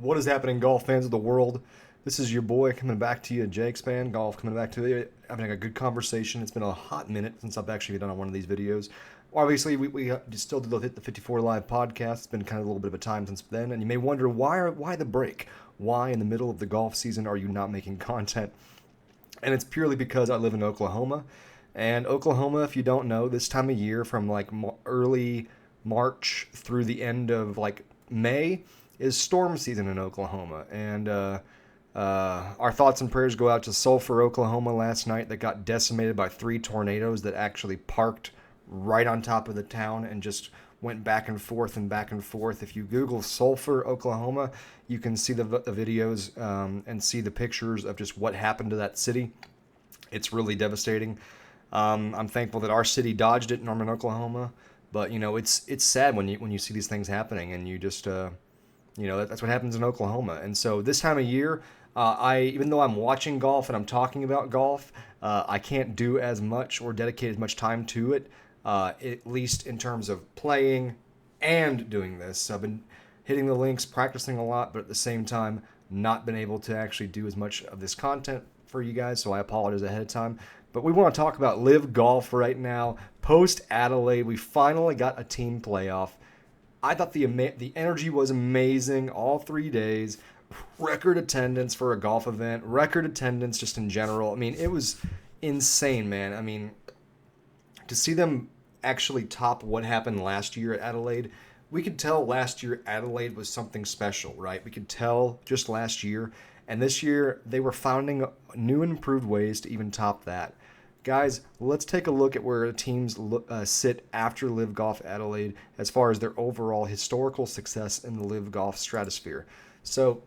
What is happening, golf fans of the world? This is your boy coming back to you, Jake Span Golf, coming back to you, having a good conversation. It's been a hot minute since I've actually done one of these videos. Obviously, we still did hit the 54 Live podcast. It's been kind of a little bit of a time since then, and you may wonder why the break? Why in the middle of the golf season are you not making content? And it's purely because I live in Oklahoma. And Oklahoma, if you don't know, this time of year from like early March through the end of like May is storm season in Oklahoma. And our thoughts and prayers go out to Sulphur, Oklahoma last night that got decimated by 3 tornadoes that actually parked right on top of the town and just went back and forth and back and forth. If you Google Sulphur, Oklahoma, you can see the videos and see the pictures of just what happened to that city. It's really devastating. I'm thankful that our city dodged it, Norman, Oklahoma. But, you know, it's sad when you see these things happening and you just, that's what happens in Oklahoma. And so this time of year, even though I'm watching golf and I'm talking about golf, I can't do as much or dedicate as much time to it, at least in terms of playing and doing this. I've been hitting the links, practicing a lot, but at the same time, not been able to actually do as much of this content for you guys, so I apologize ahead of time. But we want to talk about Liv Golf right now. Post Adelaide, we finally got a team playoff. I thought the energy was amazing all 3 days. Record attendance for a golf event. Record attendance just in general. I mean, it was insane, man. I mean, to see them actually top what happened last year at Adelaide, we could tell last year Adelaide was something special, right? We could tell just last year. And this year, they were finding new and improved ways to even top that. Guys, let's take a look at where teams sit after Liv Golf Adelaide as far as their overall historical success in the Liv Golf stratosphere. So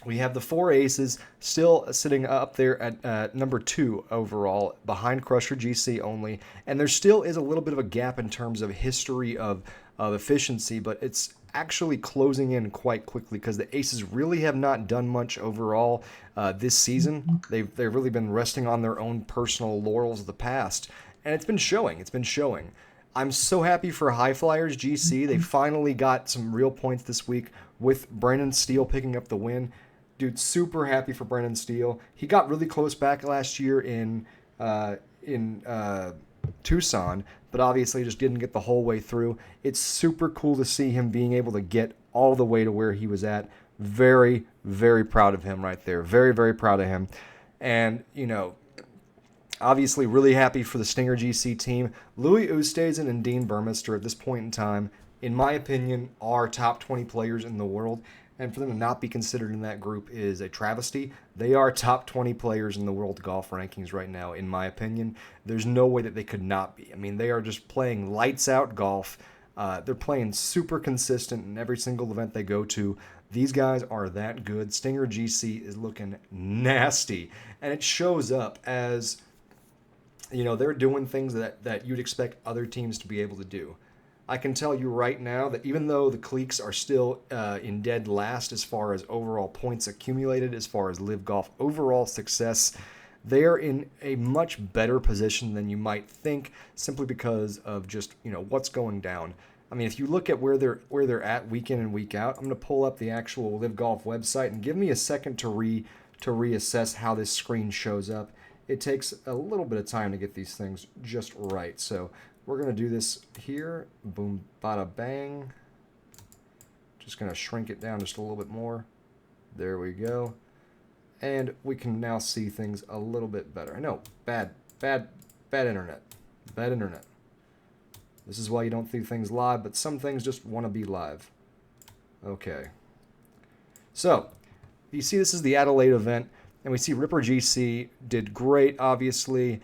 we have the 4 aces still sitting up there at number 2 overall, behind Crusher GC only. And there still is a little bit of a gap in terms of history of efficiency, but it's actually closing in quite quickly because the aces really have not done much overall this season. They've really been resting on their own personal laurels of the past, and it's been showing. I'm so happy for High Flyers GC. They finally got some real points this week with Brandon Steele picking up the win. Dude, super happy for Brandon Steele. He got really close back last year in Tucson, but obviously just didn't get the whole way through. It's super cool to see him being able to get all the way to where he was at. Very, very proud of him right there. Very, very proud of him. And, obviously really happy for the Stinger GC team. Louis Oosthuizen and Dean Burmester at this point in time, in my opinion, are top 20 players in the world. And for them to not be considered in that group is a travesty. They are top 20 players in the world golf rankings right now, in my opinion. There's no way that they could not be. I mean, they are just playing lights out golf. They're playing super consistent in every single event they go to. These guys are that good. Stinger GC is looking nasty. And it shows up as, they're doing things that you'd expect other teams to be able to do. I can tell you right now that even though the Cliques are still in dead last as far as overall points accumulated, as far as Liv Golf overall success, they are in a much better position than you might think, simply because of just what's going down. I mean, if you look at where they're at week in and week out, I'm going to pull up the actual Liv Golf website and give me a second to reassess how this screen shows up. It takes a little bit of time to get these things just right, so we're going to do this here. Boom, bada, bang. Just going to shrink it down just a little bit more. There we go. And we can now see things a little bit better. I know, bad internet. Bad internet. This is why you don't do things live, but some things just want to be live. Okay. So, you see this is the Adelaide event, and we see Ripper GC did great, obviously.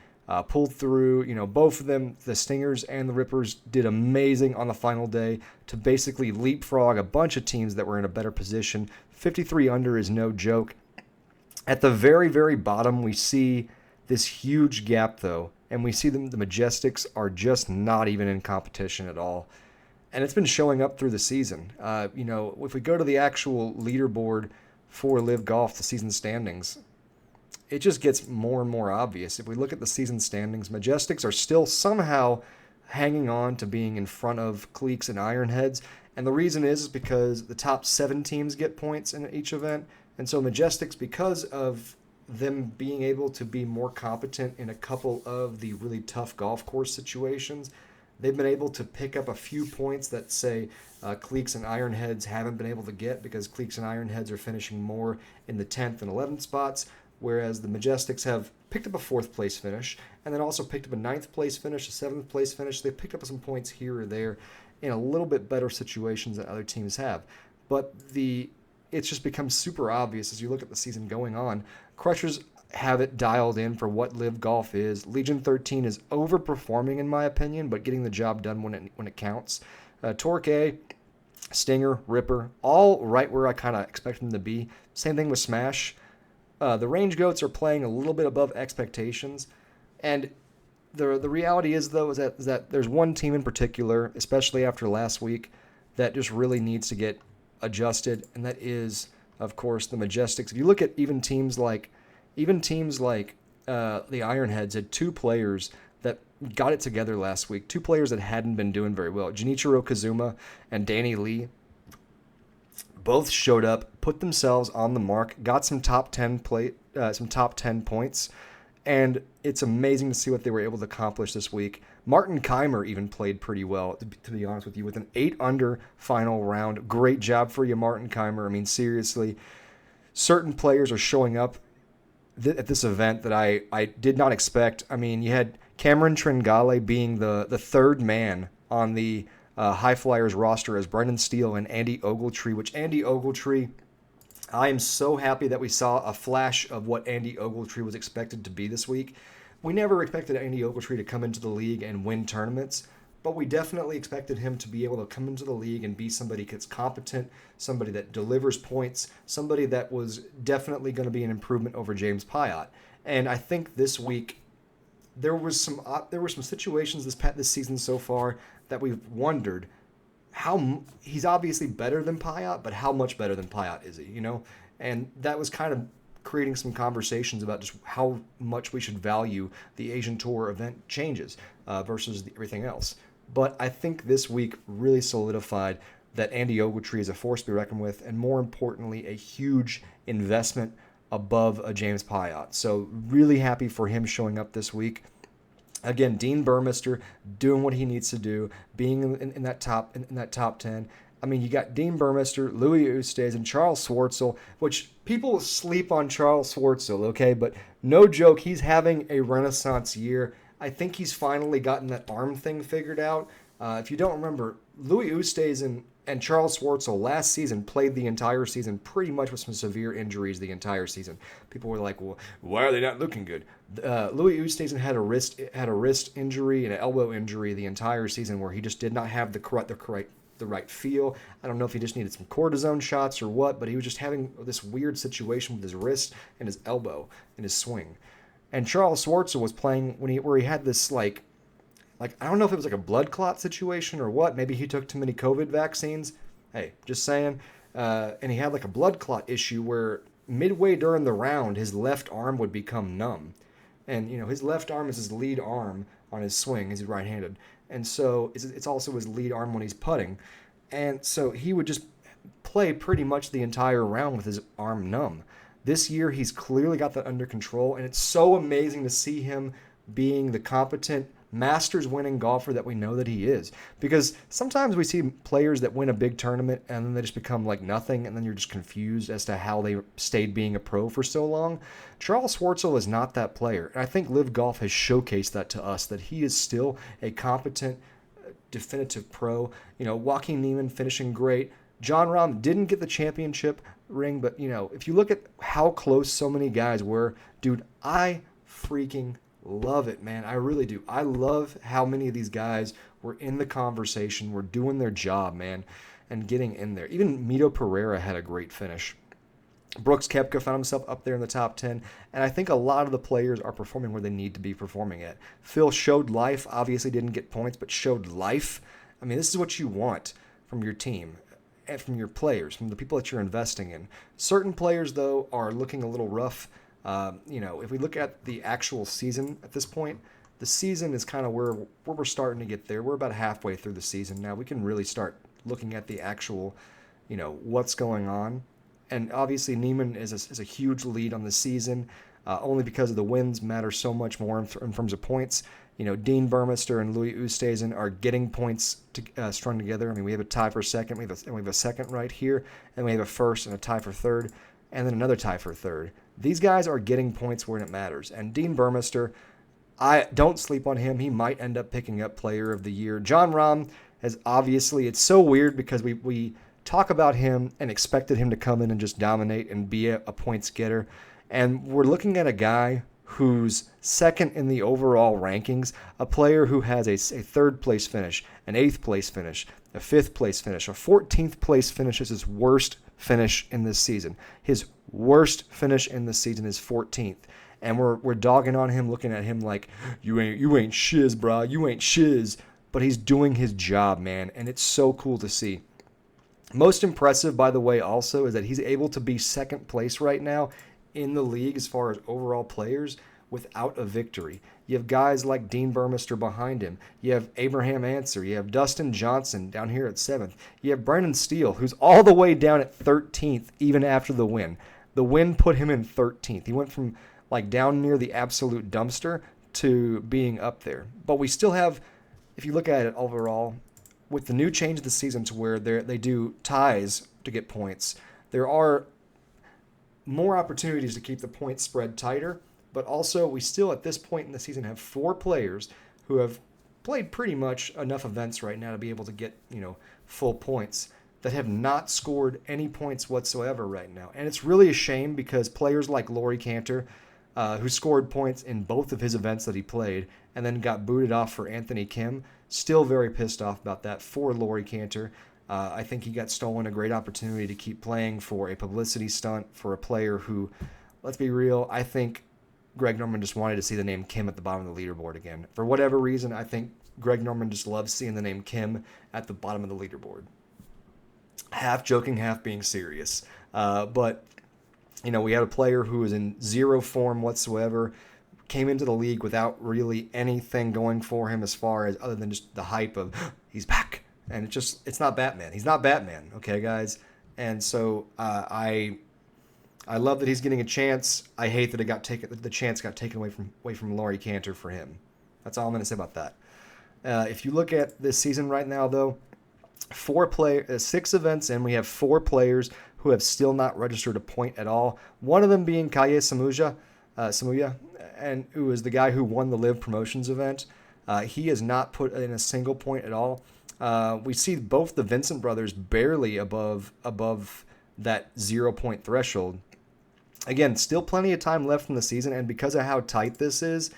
Pulled through, both of them, the Stingers and the Rippers, did amazing on the final day to basically leapfrog a bunch of teams that were in a better position. 53 under is no joke. At the very, very bottom, we see this huge gap, though, and we see the Majestics are just not even in competition at all. And it's been showing up through the season. If we go to the actual leaderboard for Liv Golf, the season standings, it just gets more and more obvious. If we look at the season standings, Majestics are still somehow hanging on to being in front of Cliques and Ironheads, And the reason is because the top 7 teams get points in each event. And so Majestics, because of them being able to be more competent in a couple of the really tough golf course situations, they've been able to pick up a few points that, say, Cleeks and Ironheads haven't been able to get, because Cleeks and Ironheads are finishing more in the 10th and 11th spots, whereas the Majestics have picked up a 4th place finish and then also picked up a 9th place finish, a 7th place finish. They picked up some points here or there in a little bit better situations than other teams have. But it's just become super obvious as you look at the season going on. Crushers have it dialed in for what Liv Golf is. Legion 13 is overperforming in my opinion, but getting the job done when it counts. Torque A, Stinger, Ripper, all right where I kind of expect them to be. Same thing with Smash. The Range Goats are playing a little bit above expectations, and the reality is though is that there's one team in particular, especially after last week, that just really needs to get adjusted, and that is, of course, the Majestics. If you look at even teams like the Ironheads had 2 players that got it together last week, 2 players that hadn't been doing very well. Junichiro Kazuma and Danny Lee both showed up, put themselves on the mark, got some top 10 points, and it's amazing to see what they were able to accomplish this week. Martin Keimer even played pretty well, to be honest with you, with an 8-under final round. Great job for you, Martin Keimer. I mean, seriously, certain players are showing up at this event that I did not expect. I mean, you had Cameron Tringale being the 3rd man on the High Flyers roster as Brendan Steele and Andy Ogletree, which Andy Ogletree, I am so happy that we saw a flash of what Andy Ogletree was expected to be this week. We never expected Andy Ogletree to come into the league and win tournaments, but we definitely expected him to be able to come into the league and be somebody that's competent, somebody that delivers points, somebody that was definitely going to be an improvement over James Pyatt. And I think this week there were some situations this season so far that we've wondered how he's obviously better than Pyatt, but how much better than Pyatt is he? You know, and that was kind of creating some conversations about just how much we should value the Asian Tour event changes versus everything else. But I think this week really solidified that Andy Ogletree is a force to be reckoned with, and more importantly, a huge investment above a James Pyatt. So really happy for him showing up this week. Again, Dean Burmester doing what he needs to do, being in that top 10. I mean, you got Dean Burmester, Louis Oosthuizen, and Charles Schwartzel, which people sleep on Charles Schwartzel, okay? But no joke, he's having a renaissance year. I think he's finally gotten that arm thing figured out. If you don't remember, Louis Oosthuizen and Charles Schwartzel last season played the entire season pretty much with some severe injuries the entire season. People were like, well, why are they not looking good? Louis Oosthuizen had a wrist injury and an elbow injury the entire season where he just did not have the right feel. I don't know if he just needed some cortisone shots or what, but he was just having this weird situation with his wrist and his elbow in his swing. And Charles Schwartzel was playing where he had this like I don't know if it was like a blood clot situation or what. Maybe he took too many COVID vaccines. Hey, just saying. And he had like a blood clot issue where midway during the round, his left arm would become numb. And, you know, his left arm is his lead arm on his swing as he's right-handed. And so it's also his lead arm when he's putting. And so he would just play pretty much the entire round with his arm numb. This year, he's clearly got that under control. And it's so amazing to see him being the competent Masters winning golfer that we know that he is. Because sometimes we see players that win a big tournament and then they just become like nothing, and then you're just confused as to how they stayed being a pro for so long. Charles Schwartzel is not that player. And I think Liv Golf has showcased that to us, that he is still a competent, definitive pro. You know, Joaquin Niemann finishing great. John Rahm didn't get the championship ring, but, you know, if you look at how close so many guys were, dude, I freaking love it, man. I really do. I love how many of these guys were in the conversation, were doing their job, man, and getting in there. Even Mito Pereira had a great finish. Brooks Koepka found himself up there in the top 10, and I think a lot of the players are performing where they need to be performing at. Phil showed life, obviously didn't get points, but showed life. I mean, this is what you want from your team and from your players, from the people that you're investing in. Certain players, though, are looking a little rough. You know, if we look at the actual season at this point, the season is kind of where we're starting to get there. We're about halfway through the season now. We can really start looking at the actual, what's going on. And obviously Neiman is a huge lead on the season, only because of the wins matter so much more in terms of points. Dean Burmester and Louis Oosthuizen are getting points strung together. I mean, we have a tie for second, we have a second right here, and we have a first and a tie for third, and then another tie for third. These guys are getting points where it matters. And Dean Burmester, I don't sleep on him. He might end up picking up Player of the Year. John Rahm has obviously, it's so weird because we talk about him and expected him to come in and just dominate and be a points getter. And we're looking at a guy who's second in the overall rankings, a player who has a third place finish, an 8th place finish, a 5th place finish, a 14th place finish is his worst finish in this season. His worst finish in the season is 14th. And we're dogging on him, looking at him like, you ain't shiz, brah, you ain't shiz. But he's doing his job, man, and it's so cool to see. Most impressive, by the way, also, is that he's able to be second place right now in the league as far as overall players without a victory. You have guys like Dean Burmester behind him. You have Abraham Answer. You have Dustin Johnson down here at 7th. You have Brendan Steele, who's all the way down at 13th even after the win. The win put him in 13th. He went from like down near the absolute dumpster to being up there. But we still have, if you look at it overall, with the new change of the season to where they do ties to get points, there are more opportunities to keep the point spread tighter. But also, we still at this point in the season have 4 players who have played pretty much enough events right now to be able to get, full points that have not scored any points whatsoever right now. And it's really a shame because players like Laurie Cantor, who scored points in both of his events that he played and then got booted off for Anthony Kim, still very pissed off about that for Laurie Cantor. I think he got stolen a great opportunity to keep playing for a publicity stunt for a player who, let's be real, I think Greg Norman just wanted to see the name Kim at the bottom of the leaderboard again. For whatever reason, I think Greg Norman just loves seeing the name Kim at the bottom of the leaderboard. Half joking, half being serious. But we had a player who was in zero form whatsoever, came into the league without really anything going for him as far as other than just the hype of he's back. And it's not Batman. He's not Batman, okay, guys? And so I love that he's getting a chance. I hate that the chance got taken away from Laurie Cantor for him. That's all I'm going to say about that. If you look at this season right now, though, 6 events in, we have 4 players who have still not registered a point at all. One of them being Kaye Samuya, and who is the guy who won the Liv Promotions event. He has not put in a single point at all. We see both the Vincent brothers barely above that 0-point threshold. Again, still plenty of time left in the season, and because of how tight this is,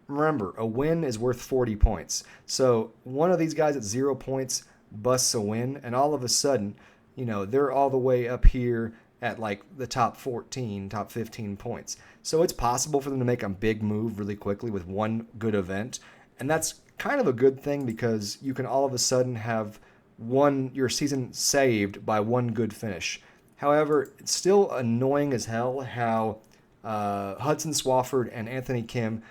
remember, a win is worth 40 points. So one of these guys at 0 points busts a win, and all of a sudden, they're all the way up here at like the top 14, top 15 points. So it's possible for them to make a big move really quickly with one good event, and that's kind of a good thing because you can all of a sudden have your season saved by one good finish. However, it's still annoying as hell how Hudson Swafford and Anthony Kim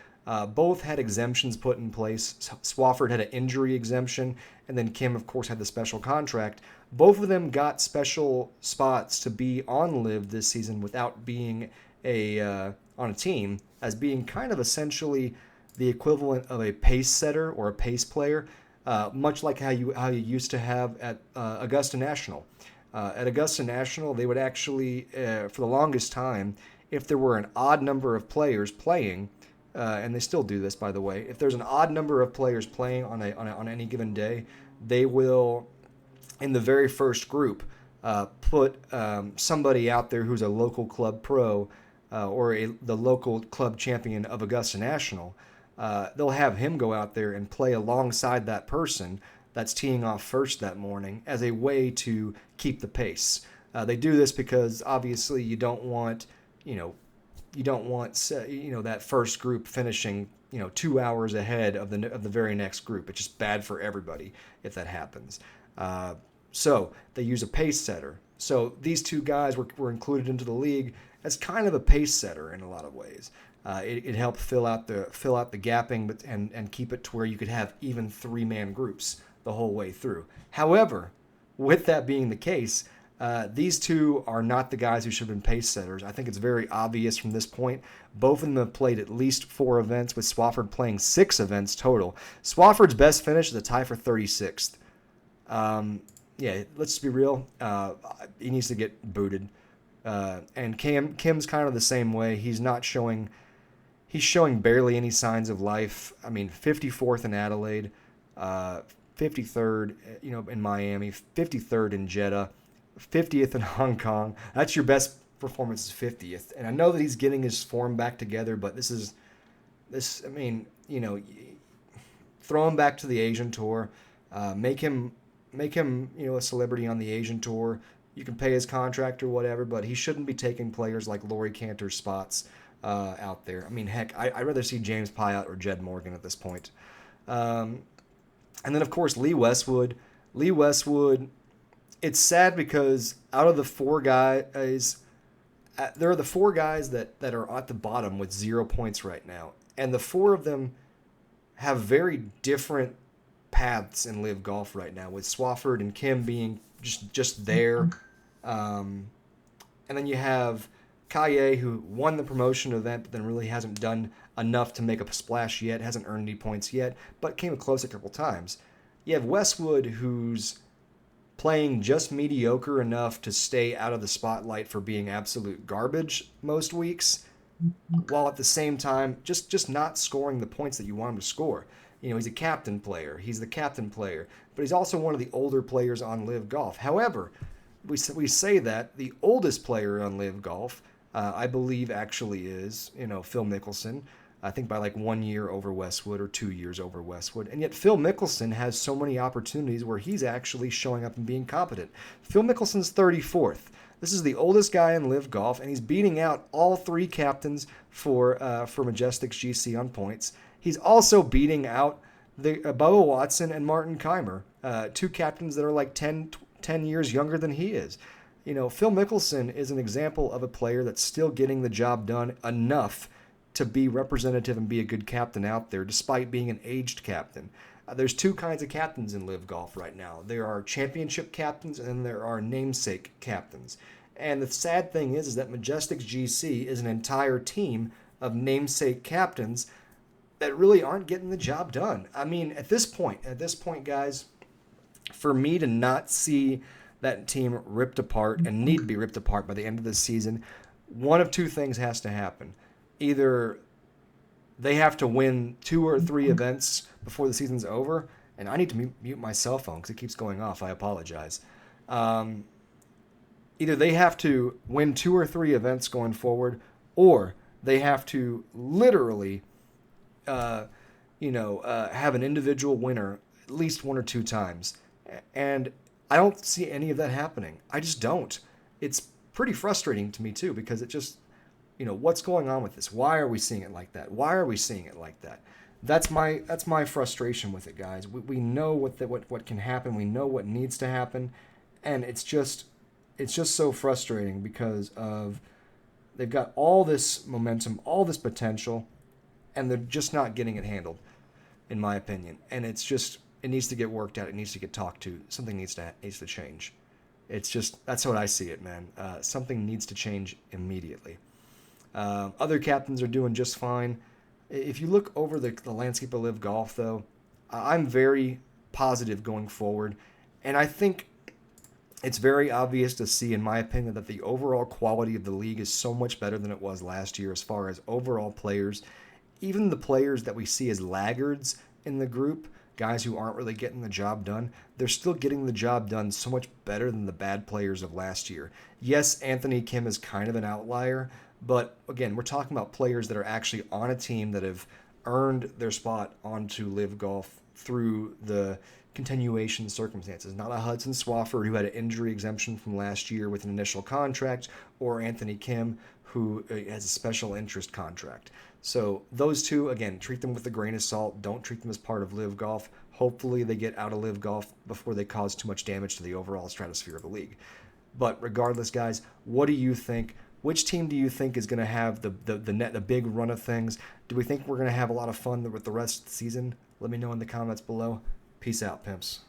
both had exemptions put in place. Swafford had an injury exemption, and then Kim, of course, had the special contract. Both of them got special spots to be on Liv this season without being on a team, as being kind of essentially the equivalent of a pace setter or a pace player, much like how you used to have at Augusta National. At Augusta National, they would actually, for the longest time, if there were an odd number of players playing, and they still do this, by the way, if there's an odd number of players playing on any given day, they will, in the very first group, put somebody out there who's a local club pro or the local club champion of Augusta National. They'll have him go out there and play alongside that person that's teeing off first that morning as a way to keep the pace. They do this because obviously you don't want that first group finishing 2 hours ahead of the very next group. It's just bad for everybody if that happens. So they use a pace setter. So these two guys were included into the league as kind of a pace setter in a lot of ways. It helped fill out the gapping, and keep it to where you could have even 3-man groups the whole way through. However, with that being the case, these two are not the guys who should have been pace setters. I think it's very obvious from this point. Both of them have played at least 4 events, with Swafford playing 6 events total. Swafford's best finish is a tie for 36th. Yeah, let's just be real. He needs to get booted. And Kim's kind of the same way. He's showing barely any signs of life. I mean, 54th in Adelaide, 53rd, in Miami, 53rd in Jeddah, 50th in Hong Kong. That's your best performance, is 50th. And I know that he's getting his form back together, but throw him back to the Asian tour, make him a celebrity on the Asian tour. You can pay his contract or whatever, but he shouldn't be taking players like Laurie Cantor's spots out there. I mean, heck, I'd rather see James Piot or Jed Morgan at this point. And then, of course, Lee Westwood. It's sad because out of the 4 guys, there are the 4 guys that are at the bottom with 0 points right now. And the 4 of them have very different paths in Liv Golf right now, with Swafford and Kim being just there. And then you have Kaye, who won the promotion event, but then really hasn't done enough to make a splash yet, hasn't earned any points yet, but came close a couple times. You have Westwood, who's playing just mediocre enough to stay out of the spotlight for being absolute garbage most weeks, while at the same time just not scoring the points that you want him to score. He's a captain player. He's the captain player, but he's also one of the older players on Liv Golf. However, we say that the oldest player on Liv Golf, I believe, actually is, Phil Mickelson. I think by like 1 year over Westwood or 2 years over Westwood. And yet Phil Mickelson has so many opportunities where he's actually showing up and being competent. Phil Mickelson's 34th. This is the oldest guy in Liv Golf, and he's beating out all 3 captains for Majestics GC on points. He's also beating out Bubba Watson and Martin Keimer, 2 captains that are like 10 years younger than he is. Phil Mickelson is an example of a player that's still getting the job done enough to be representative and be a good captain out there, despite being an aged captain. There's 2 kinds of captains in Liv Golf right now. There are championship captains, and then there are namesake captains. And the sad thing is that Majestics GC is an entire team of namesake captains that really aren't getting the job done. I mean, at this point, guys, for me to not see that team ripped apart and need to be ripped apart by the end of the season, one of 2 things has to happen. Either they have to win 2 or 3 events before the season's over, and I need to mute my cell phone because it keeps going off. I apologize. Either they have to win 2 or 3 events going forward, or they have to literally, have an individual winner at least 1 or 2 times. And I don't see any of that happening. I just don't. It's pretty frustrating to me too, because it just, what's going on with this? Why are we seeing it like that? That's my frustration with it, guys. We know what can happen. We know what needs to happen, and it's just so frustrating because of they've got all this momentum, all this potential, and they're just not getting it handled, in my opinion. And it needs to get worked out. It needs to get talked to. Something needs to change. That's what I see it, man. Something needs to change immediately. Other captains are doing just fine. If you look over the landscape of Liv Golf, though, I'm very positive going forward. And I think it's very obvious to see, in my opinion, that the overall quality of the league is so much better than it was last year as far as overall players. Even the players that we see as laggards in the group, guys who aren't really getting the job done, they're still getting the job done so much better than the bad players of last year. Yes, Anthony Kim is kind of an outlier, but again, we're talking about players that are actually on a team that have earned their spot onto Liv Golf through the continuation circumstances. Not a Hudson Swafford, who had an injury exemption from last year with an initial contract, or Anthony Kim, who has a special interest contract. So those 2, again, treat them with a grain of salt. Don't treat them as part of Liv Golf. Hopefully they get out of Liv Golf before they cause too much damage to the overall stratosphere of the league. But regardless, guys, what do you think? Which team do you think is going to have the big run of things? Do we think we're going to have a lot of fun with the rest of the season? Let me know in the comments below. Peace out, pimps.